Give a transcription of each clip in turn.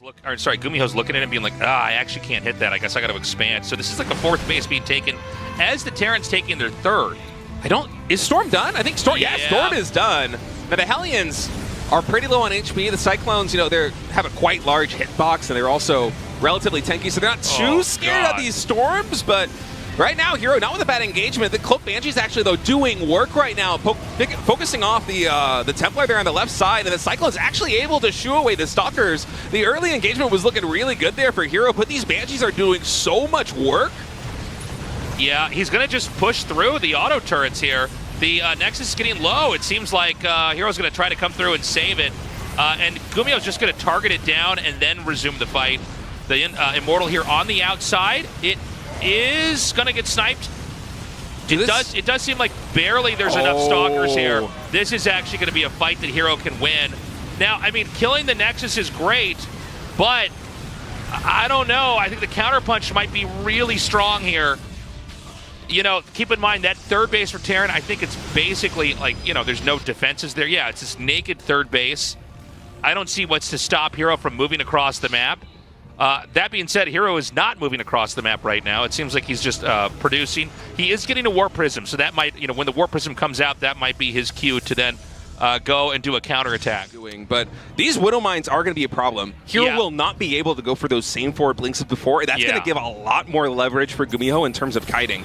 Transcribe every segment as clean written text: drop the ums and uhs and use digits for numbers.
GuMiho's looking at him being like, I actually can't hit that. I guess I got to expand. So this is like a fourth base being taken as the Terrans taking their third. Is Storm done? I think Storm, Yeah. Storm is done. Now the Hellions are pretty low on HP. The Cyclones, they have a quite large hitbox, and they're also relatively tanky, so they're not too scared of these Storms, but right now, herO, not with a bad engagement. The Cloak Banshee's actually, though, doing work right now, focusing off the Templar there on the left side, and the Cyclone's actually able to shoo away the Stalkers. The early engagement was looking really good there for herO, but these Banshees are doing so much work. Yeah, he's going to just push through the auto turrets here. The Nexus is getting low. It seems like herO's going to try to come through and save it, and GuMiho's just going to target it down and then resume the fight. The Immortal here on the outside. It is going to get sniped. It does seem like barely there's enough Stalkers here. This is actually going to be a fight that herO can win. Now, I mean, killing the Nexus is great, but I don't know. I think the counterpunch might be really strong here. Keep in mind that third base for Terran, I think it's basically like, there's no defenses there. Yeah, it's this naked third base. I don't see what's to stop herO from moving across the map. That being said, herO is not moving across the map right now. It seems like he's just producing. He is getting a Warp Prism, so that might, when the Warp Prism comes out, that might be his cue to then go and do a counterattack. But these Widow Mines are going to be a problem. herO will not be able to go for those same forward blinks as before. That's going to give a lot more leverage for GuMiho in terms of kiting.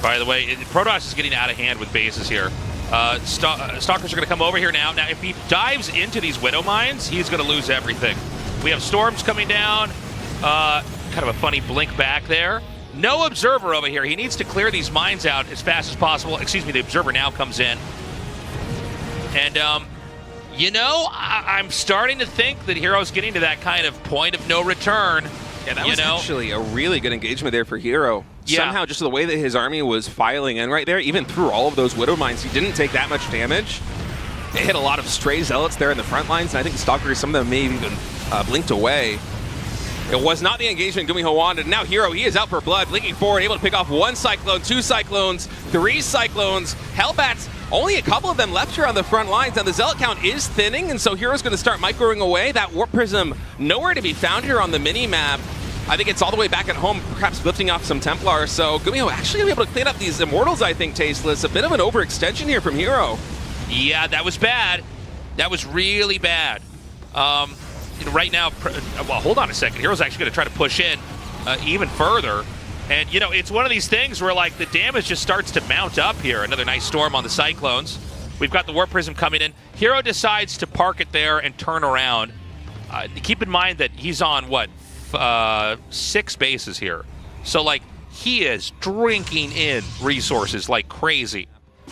By the way, Protoss is getting out of hand with bases here. Stalkers are going to come over here now. Now, if he dives into these Widow Mines, he's going to lose everything. We have Storms coming down. Kind of a funny blink back there. No Observer over here. He needs to clear these mines out as fast as possible. Excuse me, the Observer now comes in. And, I'm starting to think that herO's getting to that kind of point of no return. Yeah, that was actually a really good engagement there for herO. Yeah. Somehow, just the way that his army was filing in right there, even through all of those Widow Mines, he didn't take that much damage. It hit a lot of stray Zealots there in the front lines, and I think Stalkers, some of them may have even blinked away. It was not the engagement GuMiho wanted. Now herO, he is out for blood, blinking forward, able to pick off one Cyclone, two Cyclones, three Cyclones, Hellbats. Only a couple of them left here on the front lines. Now the Zealot count is thinning, and so herO's going to start microing away. That Warp Prism nowhere to be found here on the mini-map. I think it's all the way back at home, perhaps lifting off some Templar. So GuMiho actually going to be able to clean up these Immortals, I think, Tasteless. A bit of an overextension here from herO. Yeah, that was bad. That was really bad. Right now, well, hold on a second. herO's actually going to try to push in even further. And, it's one of these things where, like, the damage just starts to mount up here. Another nice Storm on the Cyclones. We've got the Warp Prism coming in. herO decides to park it there and turn around. Keep in mind that he's on, 6 bases here. So, like, he is drinking in resources like crazy.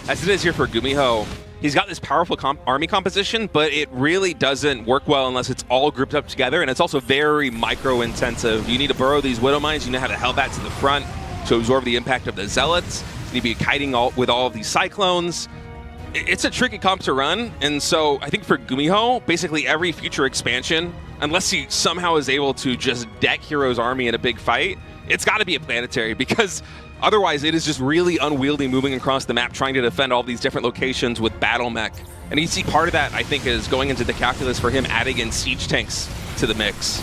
As it is here for GuMiho, he's got this powerful army composition, but it really doesn't work well unless it's all grouped up together, and it's also very micro-intensive. You need to burrow these Widow Mines, you need to have the Hellbats in the front to absorb the impact of the Zealots. You need to be kiting with all of these Cyclones. It's a tricky comp to run, and so I think for GuMiho, basically every future expansion, unless he somehow is able to just deck herO's army in a big fight, it's got to be a planetary, because otherwise it is just really unwieldy moving across the map trying to defend all these different locations with battle mech. And you see part of that, I think, is going into the calculus for him adding in siege tanks to the mix.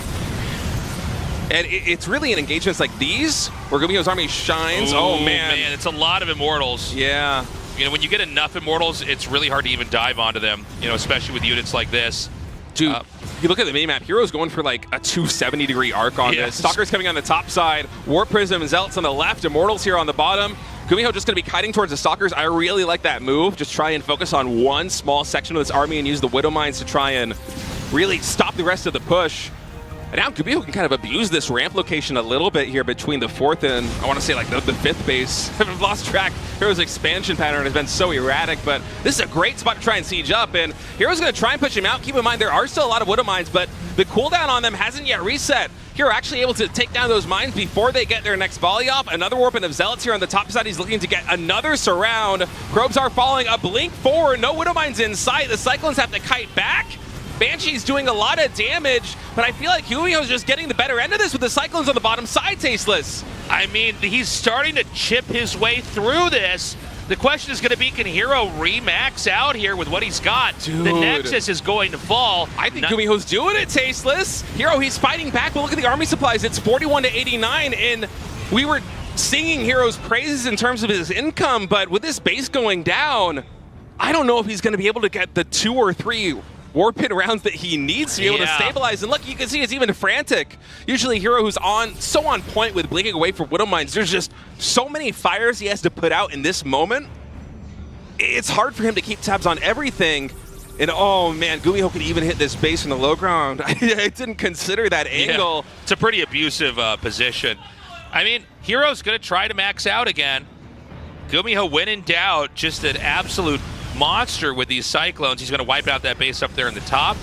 And it's really in engagements like these where GuMiho's army shines. Ooh, oh man, it's a lot of Immortals. Yeah. When you get enough Immortals, it's really hard to even dive onto them, especially with units like this. Dude, you look at the minimap, herO's going for like a 270-degree arc on this. Stalkers coming on the top side, Warp Prism and Zealots on the left, Immortals here on the bottom. GuMiho just going to be kiting towards the Stalkers. I really like that move. Just try and focus on one small section of this army and use the Widow Mines to try and really stop the rest of the push. And now GuMiho can kind of abuse this ramp location a little bit here between the 4th and, I want to say, like the 5th base. I've lost track. herO's expansion pattern has been so erratic, but this is a great spot to try and siege up, and herO's going to try and push him out. Keep in mind, there are still a lot of Widow Mines, but the cooldown on them hasn't yet reset. herO actually able to take down those mines before they get their next volley off. Another warping of Zealots here on the top side. He's looking to get another surround. Probes are falling. A blink forward. No Widow Mines in sight. The Cyclones have to kite back. Banshee's doing a lot of damage, but I feel like GuMiho's just getting the better end of this with the Cyclones on the bottom side, Tasteless. I mean, he's starting to chip his way through this, The question is going to be, can herO re-max out here with what he's got? Dude. The Nexus is going to fall. I think GuMiho's doing it, Tasteless. herO, he's fighting back, but look at the army supplies. It's 41-89, and we were singing herO's praises in terms of his income, but with this base going down, I don't know if he's going to be able to get the 2 or 3 Warpin rounds that he needs to be able to stabilize. And look, you can see it's even frantic. Usually herO, who's so on point with blinking away for Widow Mines, there's just so many fires he has to put out in this moment. It's hard for him to keep tabs on everything. And oh man, GuMiho could even hit this base in the low ground. I didn't consider that angle. Yeah, it's a pretty abusive position. I mean, herO's going to try to max out again. GuMiho, when in doubt, just an absolute monster with these Cyclones. He's going to wipe out that base up there in the top.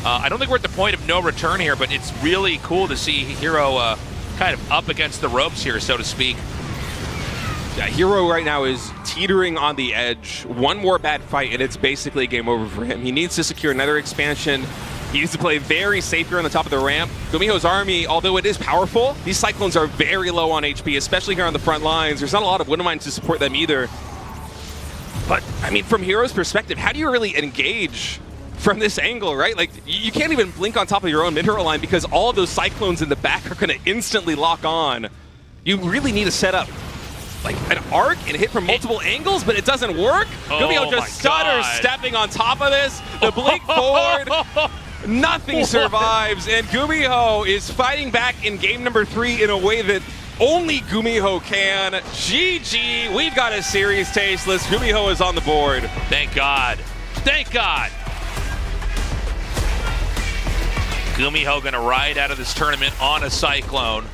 I don't think we're at the point of no return here, but it's really cool to see herO kind of up against the ropes here, so to speak. Yeah, herO right now is teetering on the edge. One more bad fight, and it's basically game over for him. He needs to secure another expansion. He needs to play very safe here on the top of the ramp. GuMiho's army, although it is powerful, these Cyclones are very low on HP, especially here on the front lines. There's not a lot of Widow Mines to support them either. But, I mean, from herO's perspective, how do you really engage from this angle, right? Like, you can't even blink on top of your own mid-hero line because all of those Cyclones in the back are going to instantly lock on. You really need to set up like an arc and hit from multiple angles, but it doesn't work. GuMiho just stutters stepping on top of this. The blink forward, nothing survives, and GuMiho is fighting back in game number 3 in a way that only GuMiho can. GG, we've got a series, Tasteless. GuMiho is on the board. Thank God. Thank God. GuMiho gonna ride out of this tournament on a Cyclone.